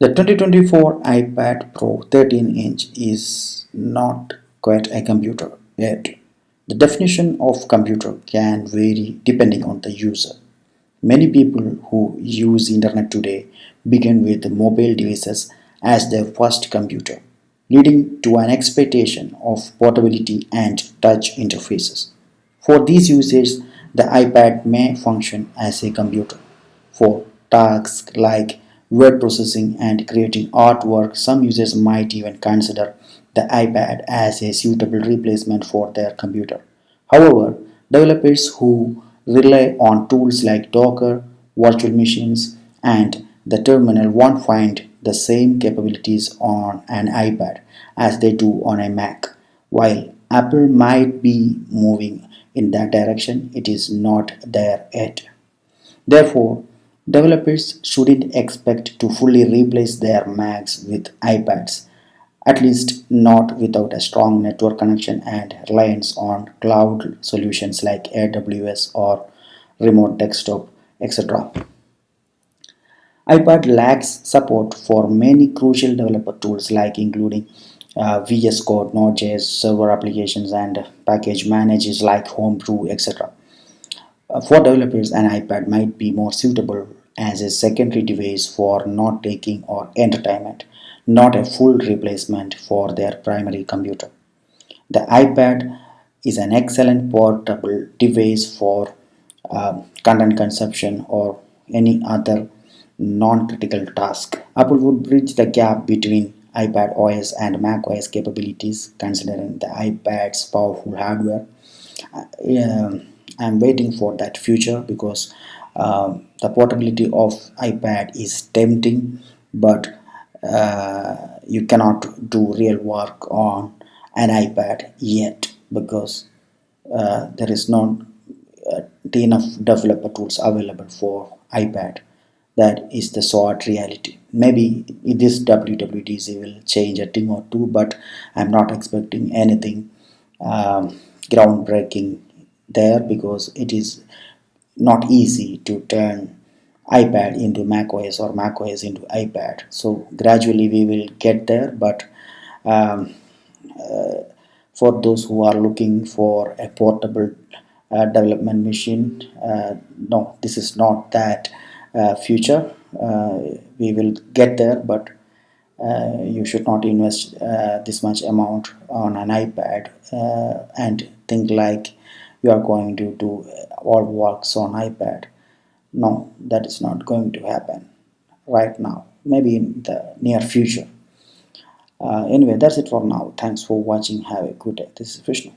The 2024 iPad Pro 13-inch is not quite a computer yet. The definition of computer can vary depending on the user. Many people who use internet today begin with mobile devices as their first computer, leading to an expectation of portability and touch interfaces. For these users, the iPad may function as a computer. For tasks like word processing and creating artwork, some users might even consider the iPad as a suitable replacement for their computer. However, developers who rely on tools like Docker, virtual machines, and the terminal won't find the same capabilities on an iPad as they do on a Mac. While Apple might be moving in that direction, it is not there yet. Therefore, developers shouldn't expect to fully replace their Macs with iPads, at least not without a strong network connection and reliance on cloud solutions like AWS or remote desktop, etc. iPad lacks support for many crucial developer tools like including VS Code, Node.js, server applications, and package managers like Homebrew, etc. For developers, an iPad might be more suitable as a secondary device for note taking or entertainment, not a full replacement for their primary computer. The iPad is an excellent portable device for content consumption or any other non critical task. Apple would bridge the gap between iPad OS and Mac OS capabilities, considering the iPad's powerful hardware. Yeah, I'm waiting for that future because the portability of iPad is tempting, but you cannot do real work on an iPad yet because there is not enough developer tools available for iPad. That is the sad reality. Maybe this WWDC will change a thing or two, but I'm not expecting anything groundbreaking there because it is not easy to turn iPad into macOS or macOS into iPad. So gradually we will get there, but um, for those who are looking for a portable development machine, no, this is not that future. We will get there, but you should not invest this much amount on an iPad and think like you are going to do all works on iPad. No, that is not going to happen right now. Maybe in the near future. Anyway, that's it for now. Thanks for watching. Have a good day. This is Vishnu.